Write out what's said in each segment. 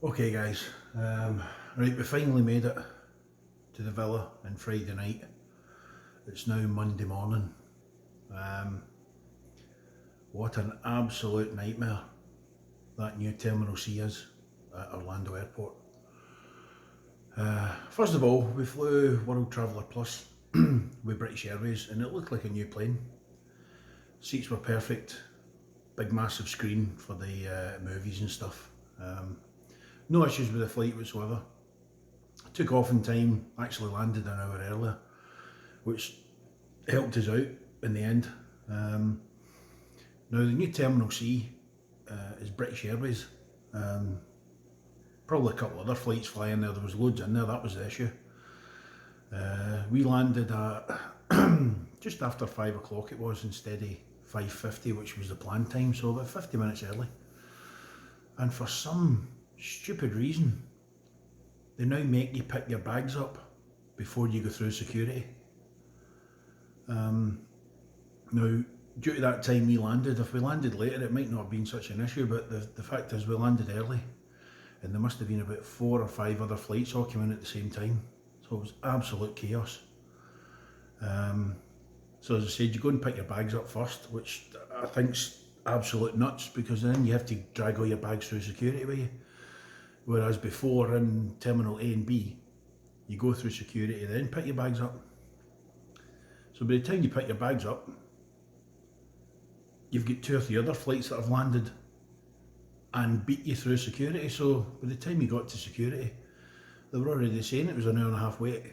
Okay guys, right, we finally made it to the villa on Friday night. It's now Monday morning. Um, what an absolute nightmare that new Terminal C is at Orlando Airport. First of all, we flew World Traveller Plus with British Airways and it looked like a new plane. Seats were perfect, big massive screen for the movies and stuff. No issues with the flight whatsoever. Took off in time, actually landed an hour earlier, which helped us out in the end. Now the new Terminal C is British Airways. Probably a couple other flights flying there, there was loads in there, that was the issue. We landed at just after 5 o'clock it was instead of 5:50, which was the planned time, so about 50 minutes early. And for some stupid reason, they now make you pick your bags up before you go through security. Now, due to that time we landed, if we landed later it might not have been such an issue, but the fact is we landed early and there must have been about 4 or 5 other flights all coming in at the same time. So it was absolute chaos. So as I said, you go and pick your bags up first, which I think's absolute nuts, because then you have to drag all your bags through security with you. Whereas before in Terminal A and B, you go through security, then pick your bags up. So by the time you pick your bags up, you've got 2 or 3 other flights that have landed and beat you through security. So by the time you got to security, they were already saying it was an hour and a half wait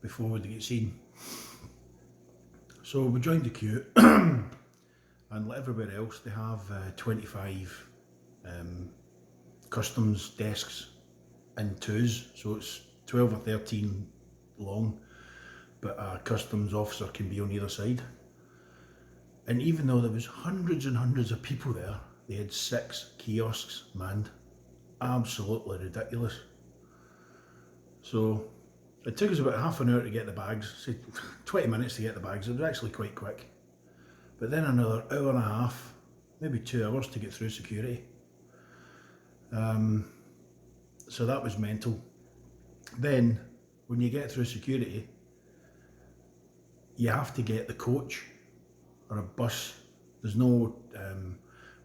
before we'd get seen. So we joined the queue and like everywhere else, they have 25 customs desks in twos, so it's 12 or 13 long, but a customs officer can be on either side. And even though there was hundreds and hundreds of people there, they had 6 kiosks manned. Absolutely ridiculous. So it took us about half an hour to get the bags, say 20 minutes to get the bags. It was actually quite quick. But then another hour and a half, maybe 2 hours to get through security. So that was mental. Then when you get through security, you have to get the coach or a bus. There's no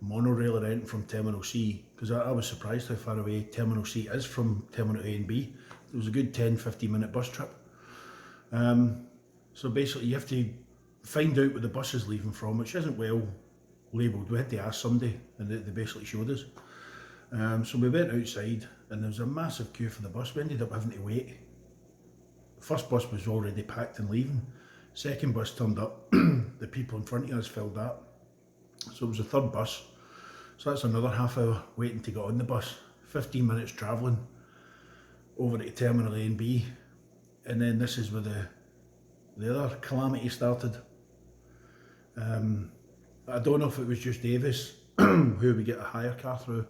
monorail or anything from Terminal C, because I was surprised how far away Terminal C is from Terminal A and B. It was a good 10-15 minute bus trip. So basically you have to find out where the bus is leaving from, which isn't well labelled. We had to ask somebody and they basically showed us. So we went outside and there was a massive queue for the bus. We ended up having to wait. The first bus was already packed and leaving. Second bus turned up, the people in front of us filled that. So it was the third bus. So that's another half hour waiting to get on the bus. 15 minutes travelling over to Terminal A and B. And then this is where the other calamity started. I don't know if it was just Avis who we get a hire car through,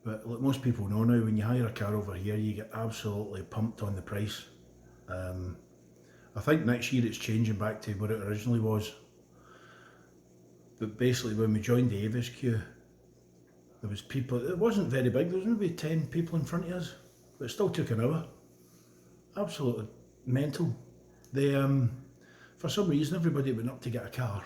but like most people know now, when you hire a car over here you get absolutely pumped on the price. I think next year it's changing back to what it originally was. But basically when we joined the Avis queue, there was people, it wasn't very big, there was maybe 10 people in front of us, but it still took an hour. Absolutely mental. They, for some reason everybody went up to get a car.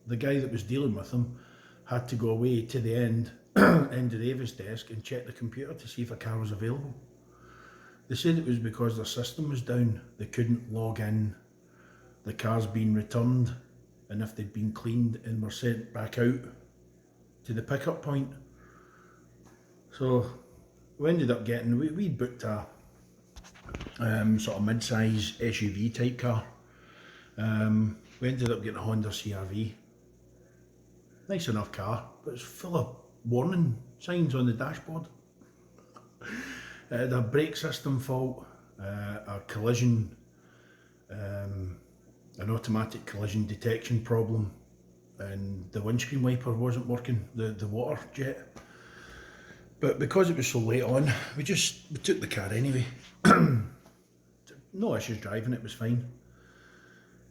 The guy that was dealing with them had to go away to the end of the Avis desk and check the computer to see if a car was available. They said it was because their system was down, they couldn't log in, the car's been returned, and if they'd been cleaned and were sent back out to the pickup point. So we ended up getting, we booked a sort of mid-size SUV type car. We ended up getting a Honda CR-V. Nice enough car, but it's full of warning signs on the dashboard. It had a brake system fault, a collision, an automatic collision detection problem, and the windscreen wiper wasn't working, the water jet. But because it was so late on, we took the car anyway. No issues driving, it was fine.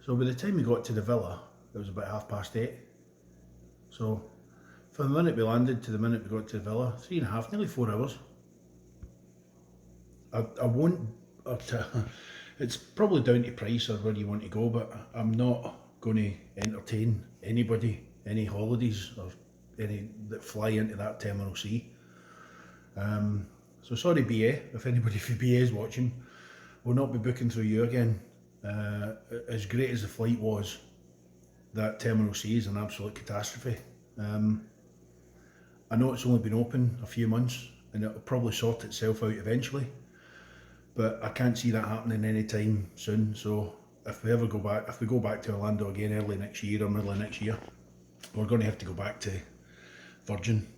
So by the time we got to the villa, it was about 8:30. So from the minute we landed to the minute we got to the villa, 3.5, nearly 4 hours. I won't. It's probably down to price or where you want to go, but I'm not going to entertain anybody, any holidays or any that fly into that Terminal C. So sorry BA, if anybody from BA is watching, we'll not be booking through you again. As great as the flight was, that Terminal C is an absolute catastrophe. I know it's only been open a few months and it'll probably sort itself out eventually, but I can't see that happening anytime soon. So if we go back to Orlando again early next year or middle of next year, we're going to have to go back to Virgin,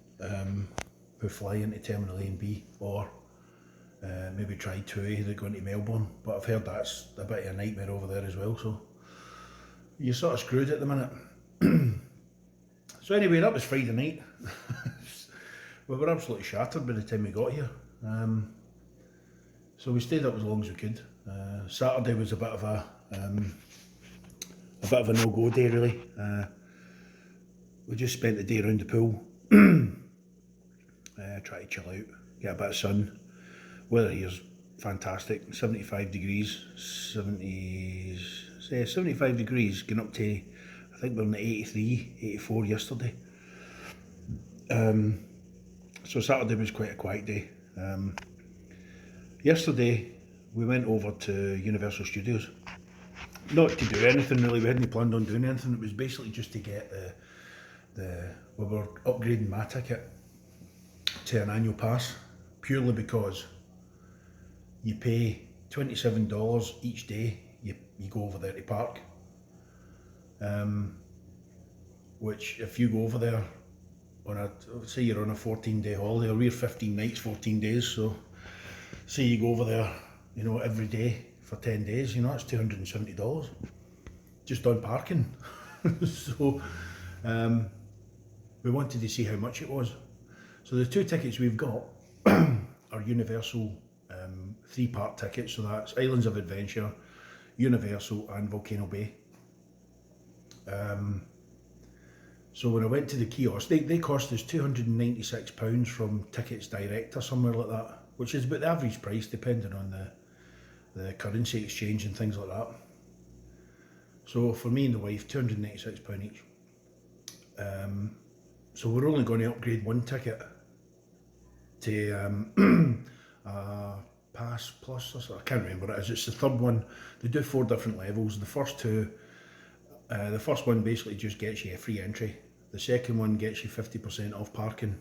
who fly into Terminal A and B, or maybe try 2A that go into Melbourne. But I've heard that's a bit of a nightmare over there as well, so you're sort of screwed at the minute. So anyway, that was Friday night. We were absolutely shattered by the time we got here. So we stayed up as long as we could. Saturday was a bit of a no-go day really. We just spent the day around the pool, try to chill out, get a bit of sun. Weather here's fantastic, 75 degrees, 75 degrees, going up to, I think we're in the 83, 84 yesterday. So Saturday was quite a quiet day. Yesterday we went over to Universal Studios. Not to do anything really, we hadn't planned on doing anything, it was basically just to get we were upgrading my ticket to an annual pass, purely because you pay $27 each day you go over there to park. Which if you go over there on say you're on a 14-day holiday, or we're 15 nights, 14 days, so say you go over there, you know, every day for 10 days, you know, that's $270 just on parking. So we wanted to see how much it was. So the two tickets we've got are Universal 3-part tickets, so that's Islands of Adventure, Universal and Volcano Bay. So when I went to the kiosk, they cost us £296 from Tickets Direct or somewhere like that, which is about the average price depending on the currency exchange and things like that. So for me and the wife, £296 each. So we're only going to upgrade one ticket to Pass Plus or something. I can't remember what it is. It's the third one. They do 4 different levels. The first two, the first one basically just gets you a free entry. The second one gets you 50% off parking.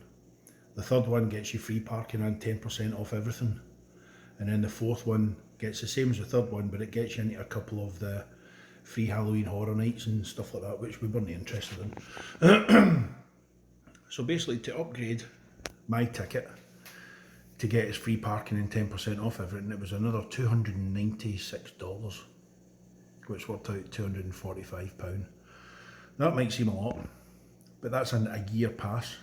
The third one gets you free parking and 10% off everything. And then the fourth one gets the same as the third one, but it gets you into a couple of the free Halloween horror nights and stuff like that, which we weren't interested in. So basically, to upgrade my ticket to get its free parking and 10% off everything, it was another $296, which worked out £245. That might seem a lot, but that's a year pass.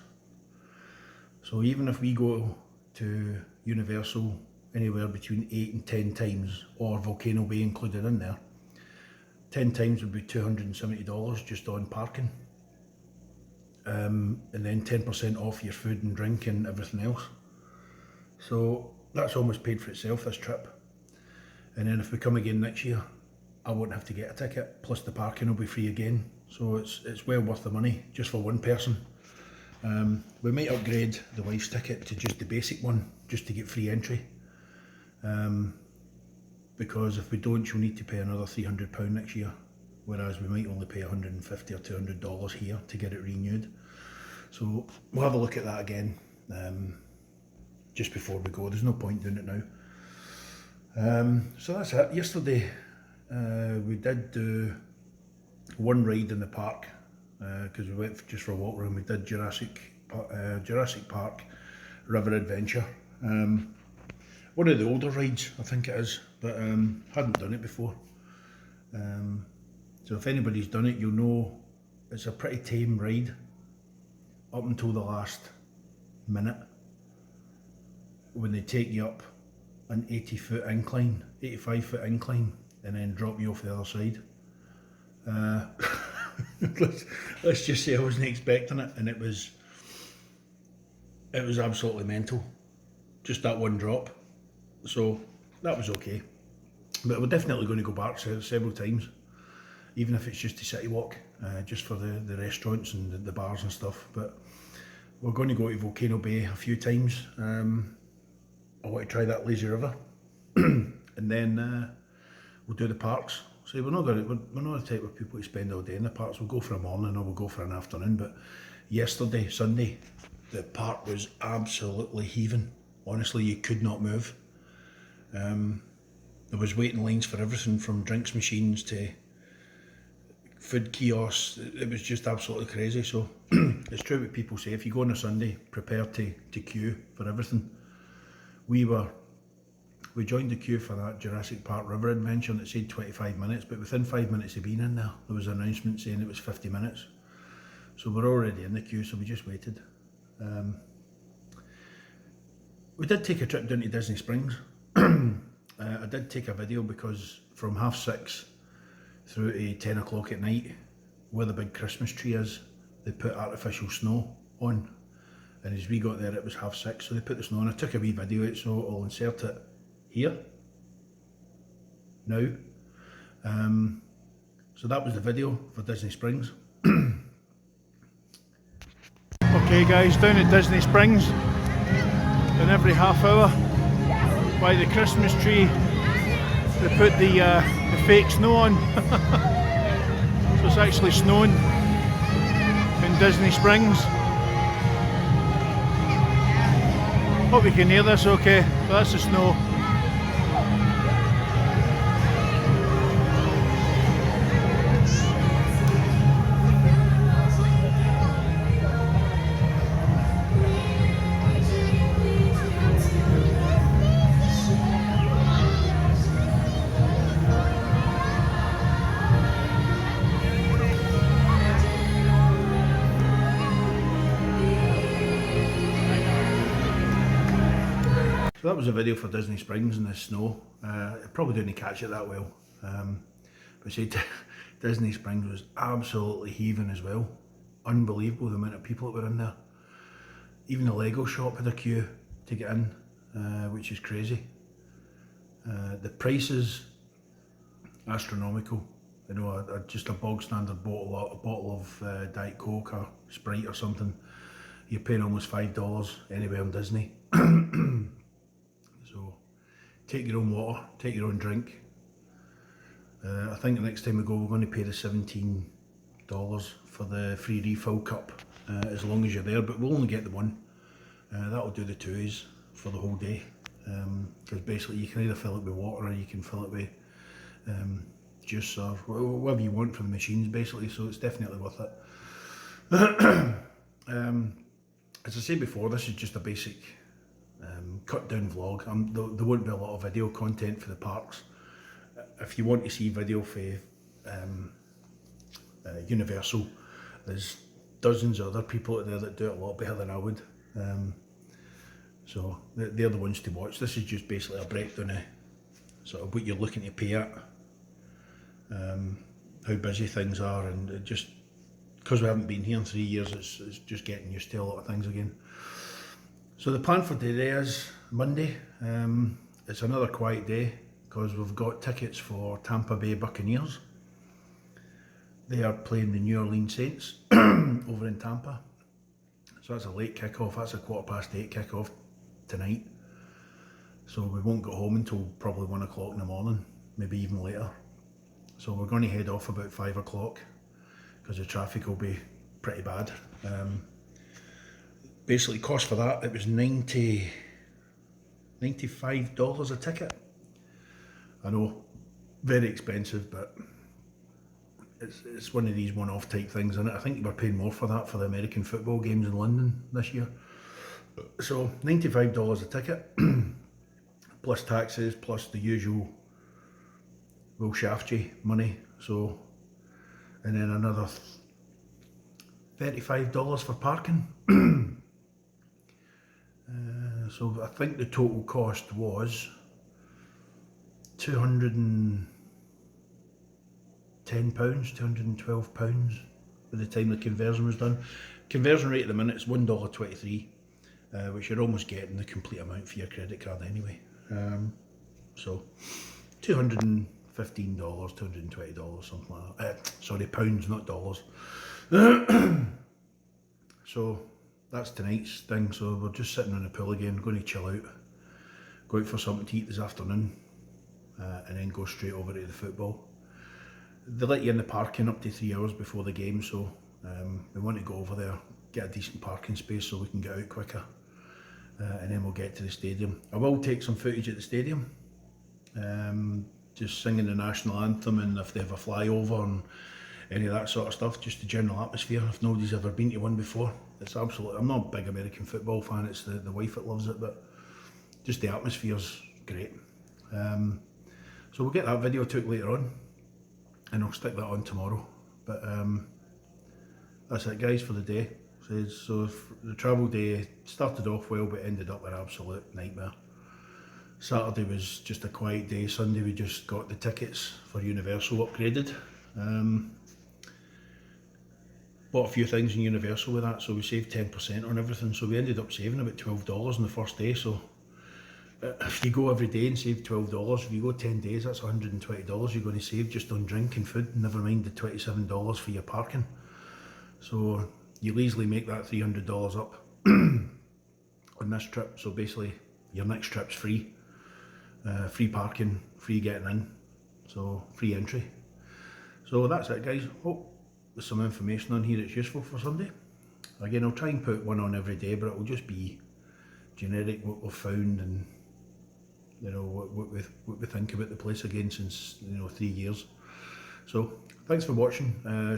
So even if we go to Universal anywhere between 8 and 10 times, or Volcano Bay included in there, 10 times would be $270 just on parking. And then 10% off your food and drink and everything else. So that's almost paid for itself, this trip. And then if we come again next year, I won't have to get a ticket, plus the parking will be free again. So it's well worth the money, just for one person. We might upgrade the wife's ticket to just the basic one, just to get free entry. Because if we don't, she'll need to pay another £300 next year. Whereas we might only pay $150 or $200 here to get it renewed. So we'll have a look at that again just before we go. There's no point doing it now. So that's it. Yesterday we did do one ride in the park because we went just for a walk around. We did Jurassic Park River Adventure. One of the older rides, I think it is, but hadn't done it before. So if anybody's done it, you'll know it's a pretty tame ride up until the last minute when they take you up an 80-foot incline, 85-foot incline, and then drop you off the other side. Let's just say I wasn't expecting it, and it was absolutely mental. Just that one drop. So that was okay. But we're definitely going to go back several times, even if it's just to City Walk, just for the restaurants and the bars and stuff. But we're going to go to Volcano Bay a few times. I want to try that lazy river, and then we'll do the parks. So we're not the type of people who spend all day in the parks. We'll go for a morning or we'll go for an afternoon. But yesterday, Sunday, the park was absolutely heaving. Honestly, you could not move. There was waiting lines for everything from drinks machines to food kiosks. It was just absolutely crazy. So it's true what people say, if you go on a Sunday, prepare to queue for everything. We joined the queue for that Jurassic Park river adventure and it said 25 minutes, but within 5 minutes of being in there was an announcement saying it was 50 minutes. So we're already in the queue, so we just waited. We did take a trip down to Disney Springs. I did take a video because from 6:30 through to 10 o'clock at night, where the big Christmas tree is, they put artificial snow on. And as we got there, it was 6:30, so they put the snow on. I took a wee video of it, so I'll insert it here, now. So that was the video for Disney Springs. Okay guys, down at Disney Springs, and every half hour, by the Christmas tree, they put the fake snow on. So it's actually snowing in Disney Springs. Hope you can hear this okay, but that's the snow. So that was a video for Disney Springs in the snow. I probably didn't catch it that well. But see, Disney Springs was absolutely heaving as well. Unbelievable the amount of people that were in there. Even the Lego shop had a queue to get in, which is crazy. The prices, astronomical. You know, just a bog standard bottle of Diet Coke or Sprite or something, you're paying almost $5 anywhere in Disney. So take your own water, take your own drink. I think the next time we go we're going to pay the $17 for the free refill cup, as long as you're there, but we'll only get the one. That'll do the 2s for the whole day, because basically you can either fill it with water or you can fill it with juice or whatever you want from the machines basically, so it's definitely worth it. As I said before, this is just a basic cut down vlog. There won't be a lot of video content for the parks. If you want to see video for Universal, there's dozens of other people out there that do it a lot better than I would. So they're the ones to watch. This is just basically a breakdown of sort of what you're looking to pay at, how busy things are, and it just because we haven't been here in 3 years, it's just getting used to a lot of things again. So the plan for today is Monday. It's another quiet day because we've got tickets for Tampa Bay Buccaneers. They are playing the New Orleans Saints over in Tampa. So that's a late kickoff. That's a 8:15 kickoff tonight. So we won't get home until probably 1 o'clock in the morning, maybe even later. So we're going to head off about 5 o'clock because the traffic will be pretty bad. Basically cost for that, it was $95 a ticket. I know, very expensive, but it's one of these one-off type things, and I think we're paying more for that for the American football games in London this year. So $95 a ticket, plus taxes, plus the usual will shaft you money. So, and then another $35 for parking. So I think the total cost was £210, £212 by the time the conversion was done. Conversion rate at the minute is $1.23, which you're almost getting the complete amount for your credit card anyway. So $215, $220, something like that. Sorry, pounds, not dollars. So that's tonight's thing. So we're just sitting in the pool again, going to chill out, go out for something to eat this afternoon, and then go straight over to the football. They let you in the parking up to 3 hours before the game, so we want to go over there, get a decent parking space so we can get out quicker, and then we'll get to the stadium. I will take some footage at the stadium, just singing the national anthem, and if they have a flyover and any of that sort of stuff, just the general atmosphere. If nobody's ever been to one before, it's absolutely, I'm not a big American football fan, it's the wife that loves it, but just the atmosphere's great. So we'll get that video took later on, and I'll stick that on tomorrow. But that's it guys for the day. So the travel day started off well, but ended up an absolute nightmare. Saturday was just a quiet day. Sunday we just got the tickets for Universal upgraded. Bought a few things in Universal with that, so we saved 10% on everything. So we ended up saving about $12 on the first day. So if you go every day and save $12, if you go 10 days, that's $120 you're going to save just on drink and food, never mind the $27 for your parking. So you'll easily make that $300 up on this trip. So basically your next trip's free. Free parking, free getting in, so free entry. So that's it guys. Hope there's some information on here that's useful for somebody. Again, I'll try and put one on every day, but it'll just be generic, what we've found, and you know what we think about the place again since 3 years. So thanks for watching.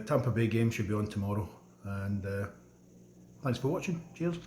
Tampa Bay game should be on tomorrow, and thanks for watching. Cheers.